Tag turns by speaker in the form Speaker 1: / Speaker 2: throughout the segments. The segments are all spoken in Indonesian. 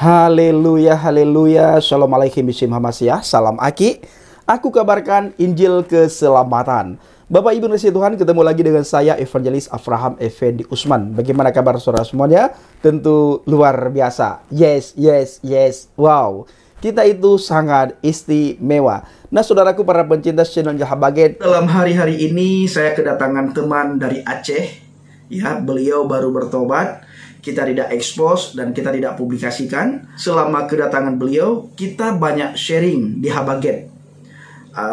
Speaker 1: Haleluya, haleluya. Shalom alaikum bismillahirrahmanirrahim. Salam Aki. Aku kabarkan Injil keselamatan. Bapak Ibu Nasi Tuhan, ketemu lagi dengan saya Evangelis Avraham Effendi Usman. Bagaimana kabar saudara semuanya? Tentu luar biasa. Yes, yes, yes. Wow. Kita itu sangat istimewa. Nah, saudaraku para pencinta channel Jahabaget, dalam hari-hari ini saya kedatangan teman dari Aceh. Ya, beliau baru bertobat. Kita tidak expose dan kita tidak publikasikan. Selama kedatangan beliau, kita banyak sharing di Habaget.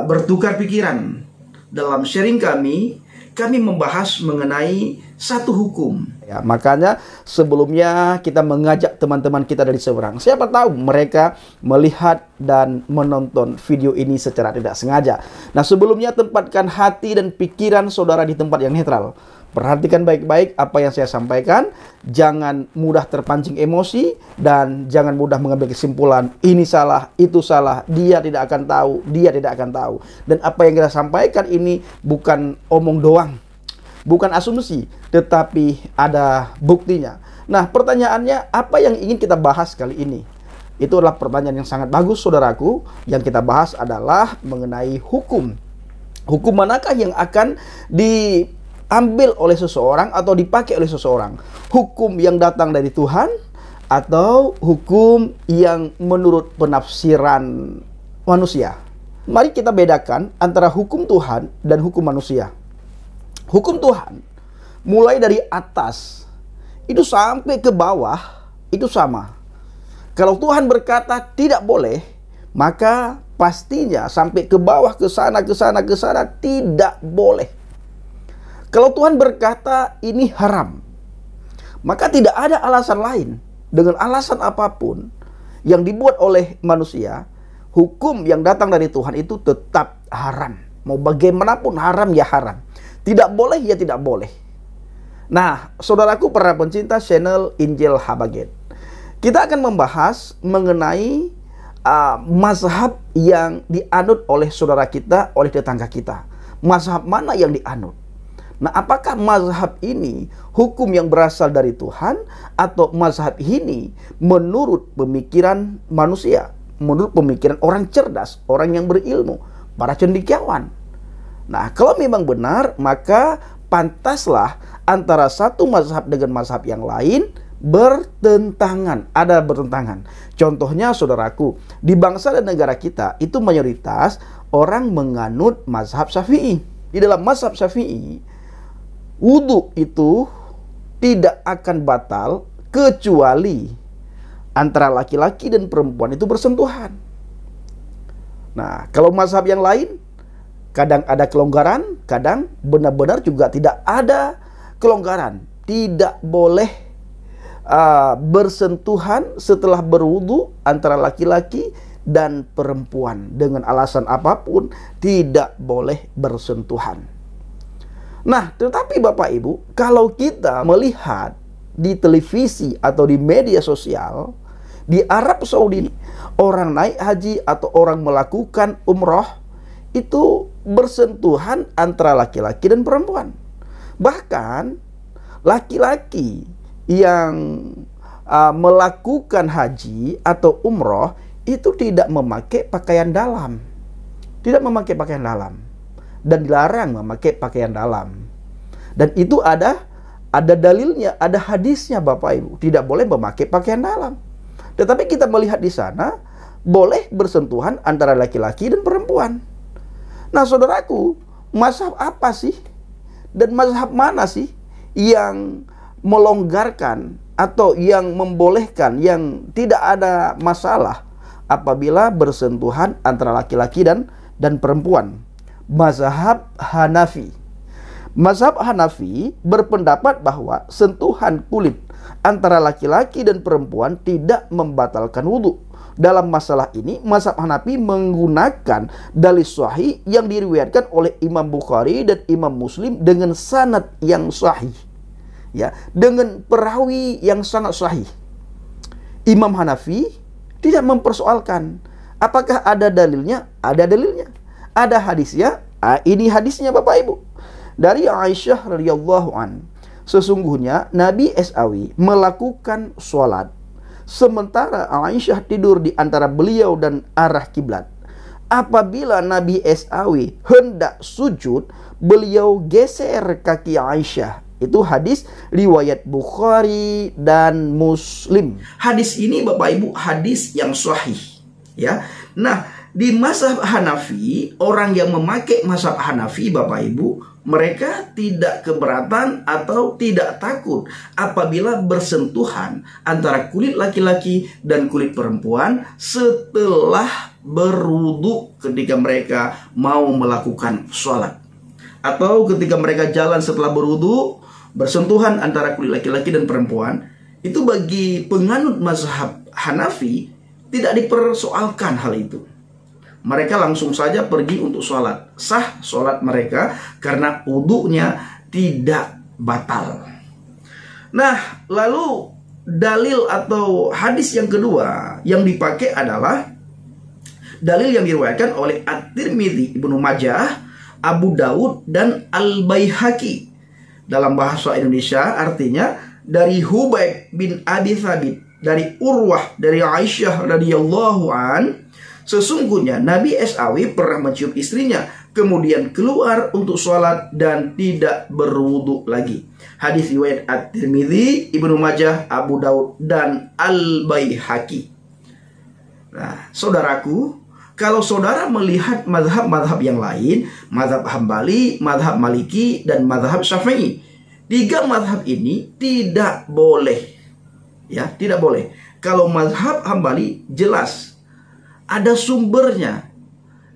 Speaker 1: Bertukar pikiran. Dalam sharing kami membahas mengenai satu hukum. Ya, makanya sebelumnya kita mengajak teman-teman kita dari seberang. Siapa tahu mereka melihat dan menonton video ini secara tidak sengaja. Nah, sebelumnya tempatkan hati dan pikiran saudara di tempat yang netral. Perhatikan baik-baik apa yang saya sampaikan. Jangan mudah terpancing emosi dan jangan mudah mengambil kesimpulan ini salah, itu salah, dia tidak akan tahu, dia tidak akan tahu. Dan apa yang kita sampaikan ini bukan omong doang, bukan asumsi, tetapi ada buktinya. Nah, pertanyaannya apa yang ingin kita bahas kali ini? Itu adalah pertanyaan yang sangat bagus, saudaraku. Yang kita bahas adalah mengenai hukum. Hukum manakah yang akan diambil oleh seseorang atau dipakai oleh seseorang? Hukum yang datang dari Tuhan atau hukum yang menurut penafsiran manusia? Mari kita bedakan antara hukum Tuhan dan hukum manusia. Hukum Tuhan mulai dari atas itu sampai ke bawah itu sama. Kalau Tuhan berkata tidak boleh, maka pastinya sampai ke bawah, ke sana tidak boleh. Kalau Tuhan berkata ini haram, maka tidak ada alasan lain dengan alasan apapun yang dibuat oleh manusia. Hukum yang datang dari Tuhan itu tetap haram. Mau bagaimanapun haram ya haram. Tidak boleh ya tidak boleh. Nah, saudaraku para pencinta channel Injil Habaget, kita akan membahas mengenai mazhab yang dianut oleh saudara kita, oleh tetangga kita. Mazhab mana yang dianut? Nah, apakah mazhab ini hukum yang berasal dari Tuhan atau mazhab ini menurut pemikiran manusia, menurut pemikiran orang cerdas, orang yang berilmu, para cendekiawan? Nah, kalau memang benar, maka pantaslah antara satu mazhab dengan mazhab yang lain bertentangan, ada bertentangan. Contohnya saudaraku, di bangsa dan negara kita itu mayoritas orang menganut mazhab Syafi'i. Di dalam mazhab Syafi'i, wudhu itu tidak akan batal kecuali antara laki-laki dan perempuan itu bersentuhan. Nah, kalau mazhab yang lain, kadang ada kelonggaran, kadang benar-benar juga tidak ada kelonggaran. Tidak boleh bersentuhan setelah berwudu antara laki-laki dan perempuan. Dengan alasan apapun, tidak boleh bersentuhan. Nah, tetapi Bapak Ibu, kalau kita melihat di televisi atau di media sosial, di Arab Saudi, orang naik haji atau orang melakukan umroh, itu bersentuhan antara laki-laki dan perempuan. Bahkan laki-laki yang melakukan haji atau umroh itu tidak memakai pakaian dalam. Tidak memakai pakaian dalam. Dan dilarang memakai pakaian dalam. Dan itu ada dalilnya, ada hadisnya Bapak Ibu. Tidak boleh memakai pakaian dalam. Tetapi kita melihat di sana boleh bersentuhan antara laki-laki dan perempuan. Nah, saudaraku, mazhab apa sih? Dan mazhab mana sih yang melonggarkan atau yang membolehkan, yang tidak ada masalah apabila bersentuhan antara laki-laki dan perempuan? Mazhab Hanafi. Mazhab Hanafi berpendapat bahwa sentuhan kulit antara laki-laki dan perempuan tidak membatalkan wudhu. Dalam masalah ini, mazhab Hanafi menggunakan dalil sahih yang diriwayatkan oleh Imam Bukhari dan Imam Muslim dengan sanad yang sahih. Ya, dengan perawi yang sangat sahih. Imam Hanafi tidak mempersoalkan apakah ada dalilnya? Ada dalilnya. Ada hadisnya? Ini hadisnya Bapak Ibu. Dari Aisyah radhiyallahu an, sesungguhnya Nabi SAW melakukan sholat sementara Aisyah tidur di antara beliau dan arah kiblat. Apabila Nabi SAW hendak sujud, beliau geser kaki Aisyah. Itu hadis riwayat Bukhari dan Muslim. Hadis ini Bapak Ibu hadis yang sahih, ya. Nah, di mazhab Hanafi, orang yang memakai mazhab Hanafi Bapak Ibu, mereka tidak keberatan atau tidak takut apabila bersentuhan antara kulit laki-laki dan kulit perempuan setelah berwudu ketika mereka mau melakukan sholat. Atau ketika mereka jalan setelah berwudu, bersentuhan antara kulit laki-laki dan perempuan. Itu bagi penganut mazhab Hanafi tidak dipersoalkan hal itu. Mereka langsung saja pergi untuk sholat. Sah sholat mereka karena wudunya tidak batal. Nah, lalu dalil atau hadis yang kedua yang dipakai adalah dalil yang diriwayatkan oleh At-Tirmidzi, Ibnu Majah, Abu Daud, dan Al-Baihaqi. Dalam bahasa Indonesia artinya dari Hubayb bin Abi Thabit, dari Urwah, dari Aisyah radhiyallahu an, sesungguhnya Nabi SAW pernah mencium istrinya, kemudian keluar untuk sholat dan tidak berwudu lagi. Hadis riwayat At-Tirmidzi, Ibnu Majah, Abu Daud, dan Al-Baihaqi. Nah, saudaraku, kalau saudara melihat mazhab-mazhab yang lain, mazhab Hambali, mazhab Maliki, dan mazhab Syafi'i, tiga mazhab ini tidak boleh, ya, tidak boleh. Kalau mazhab Hambali jelas ada sumbernya.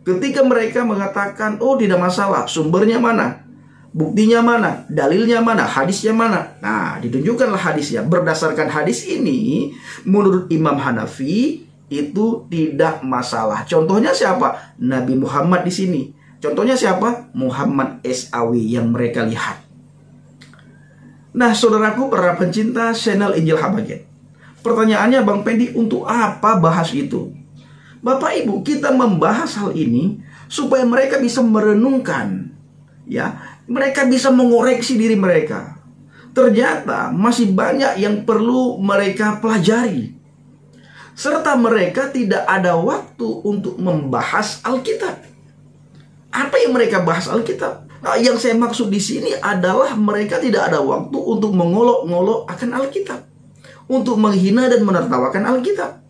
Speaker 1: Ketika mereka mengatakan, oh tidak masalah, sumbernya mana? Buktinya mana? Dalilnya mana? Hadisnya mana? Nah, ditunjukkanlah hadisnya. Berdasarkan hadis ini, menurut Imam Hanafi, itu tidak masalah. Contohnya siapa? Nabi Muhammad di sini. Contohnya siapa? Muhammad SAW yang mereka lihat. Nah, saudaraku para pencinta channel Injil Habaget, pertanyaannya, Bang Pendi, untuk apa bahas itu? Bapak Ibu, kita membahas hal ini supaya mereka bisa merenungkan, ya, mereka bisa mengoreksi diri mereka. Ternyata masih banyak yang perlu mereka pelajari. Serta mereka tidak ada waktu untuk membahas Alkitab. Apa yang mereka bahas Alkitab? Nah, yang saya maksud di sini adalah mereka tidak ada waktu untuk mengolok-ngolok akan Alkitab, untuk menghina dan menertawakan Alkitab.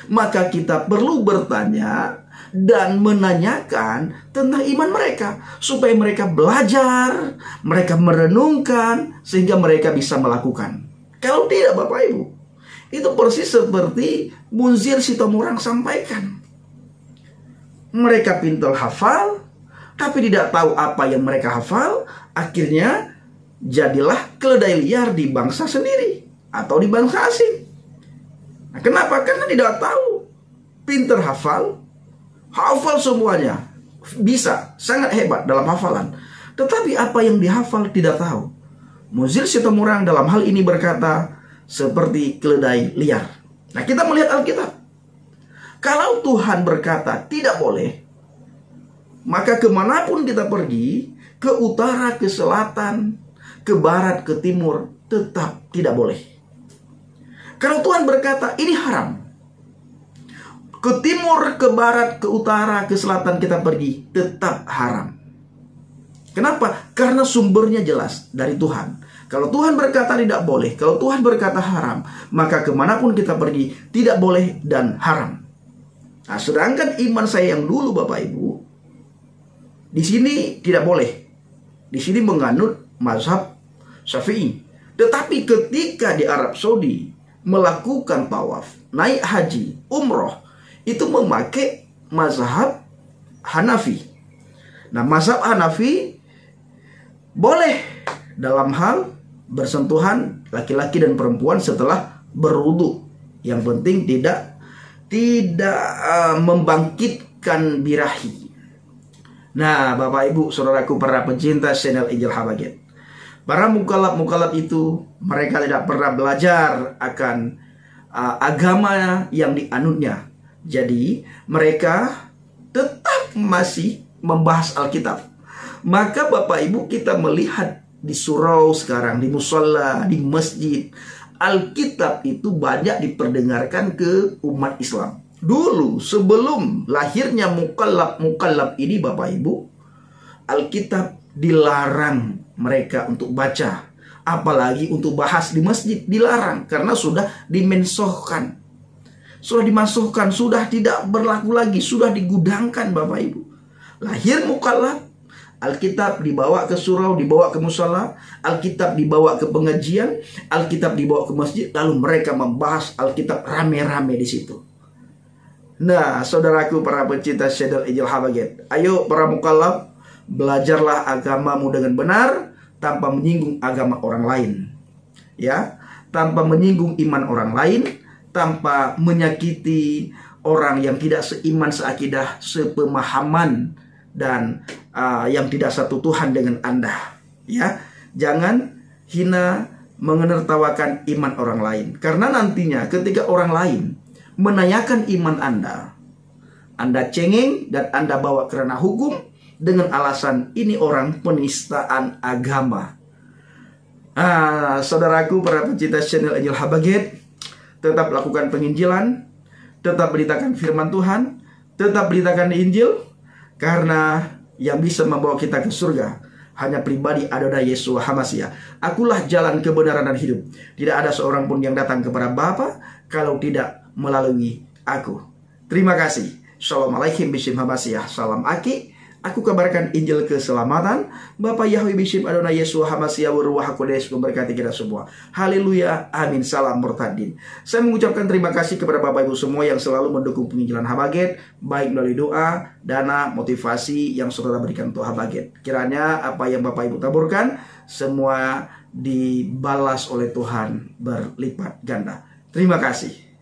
Speaker 1: Maka kita perlu bertanya dan menanyakan tentang iman mereka, supaya mereka belajar, mereka merenungkan, sehingga mereka bisa melakukan. Kalau tidak Bapak Ibu, itu persis seperti Munzir Sitomorang sampaikan. Mereka pintar hafal, tapi tidak tahu apa yang mereka hafal. Akhirnya jadilah keledai liar di bangsa sendiri atau di bangsa asing. Nah, kenapa? Karena tidak tahu. Pintar hafal, hafal semuanya, bisa, sangat hebat dalam hafalan. Tetapi apa yang dihafal tidak tahu. Munzir Sitomorang dalam hal ini berkata, seperti keledai liar. Nah, kita melihat Alkitab. Kalau Tuhan berkata tidak boleh, maka kemanapun kita pergi, ke utara, ke selatan, ke barat, ke timur, tetap tidak boleh. Kalau Tuhan berkata ini haram, ke timur, ke barat, ke utara, ke selatan kita pergi, tetap haram. Kenapa? Karena sumbernya jelas dari Tuhan. Kalau Tuhan berkata tidak boleh, kalau Tuhan berkata haram, maka kemanapun kita pergi tidak boleh dan haram. Nah, sedangkan iman saya yang dulu Bapak Ibu, di sini tidak boleh. Di sini menganut mazhab Syafi'i. Tetapi ketika di Arab Saudi melakukan tawaf, naik haji, umroh, itu memakai mazhab Hanafi. Nah, mazhab Hanafi boleh dalam hal bersentuhan laki-laki dan perempuan setelah berwudu. Yang penting tidak membangkitkan birahi. Nah, Bapak Ibu, saudaraku para pencinta channel Injil Habaget, para mukallaf itu mereka tidak pernah belajar akan agama yang dianutnya. Jadi mereka tetap masih membahas Alkitab. Maka Bapak Ibu, kita melihat di surau sekarang, di mushola, di masjid, Alkitab itu banyak diperdengarkan ke umat Islam. Dulu sebelum lahirnya mukallaf ini Bapak Ibu, Alkitab dilarang mereka untuk baca. Apalagi untuk bahas di masjid dilarang. Karena sudah dimensohkan. Sudah dimasukkan, sudah tidak berlaku lagi. Sudah digudangkan Bapak Ibu. Lahir mukallaf, Alkitab dibawa ke surau, dibawa ke musala, Alkitab dibawa ke pengajian, Alkitab dibawa ke masjid, lalu mereka membahas Alkitab rame-rame di situ. Nah, saudaraku para pencinta channel Injil Habaget, ayo para mukallaf, belajarlah agamamu dengan benar tanpa menyinggung agama orang lain. Ya, tanpa menyinggung iman orang lain, tanpa menyakiti orang yang tidak seiman, seakidah, sepemahaman, dan yang tidak satu Tuhan dengan Anda. Ya, jangan hina menertawakan iman orang lain. Karena nantinya ketika orang lain menanyakan iman Anda cengeng dan Anda bawa ke ranah hukum dengan alasan ini orang penistaan agama. Saudaraku para pencinta channel Injil Habaget, tetap lakukan penginjilan, tetap beritakan firman Tuhan, tetap beritakan Injil. Karena yang bisa membawa kita ke surga hanya pribadi Adonai Yesus HaMasiah. Akulah jalan kebenaran dan hidup. Tidak ada seorang pun yang datang kepada Bapa kalau tidak melalui aku. Terima kasih. Shalom alaikum bishim HaMasiah. Salam Aki. Aku kabarkan Injil keselamatan. Bapa Yahweh bishim Adonai Yesus HaMasiah Ruach HaKodesh memberkati kita semua. Haleluya. Amin. Salam murtadin. Saya mengucapkan terima kasih kepada Bapak Ibu semua yang selalu mendukung penginjilan Habaget, baik melalui doa, dana, motivasi yang saudara berikan untuk Habaget. Kiranya apa yang Bapak Ibu taburkan semua dibalas oleh Tuhan berlipat ganda. Terima kasih.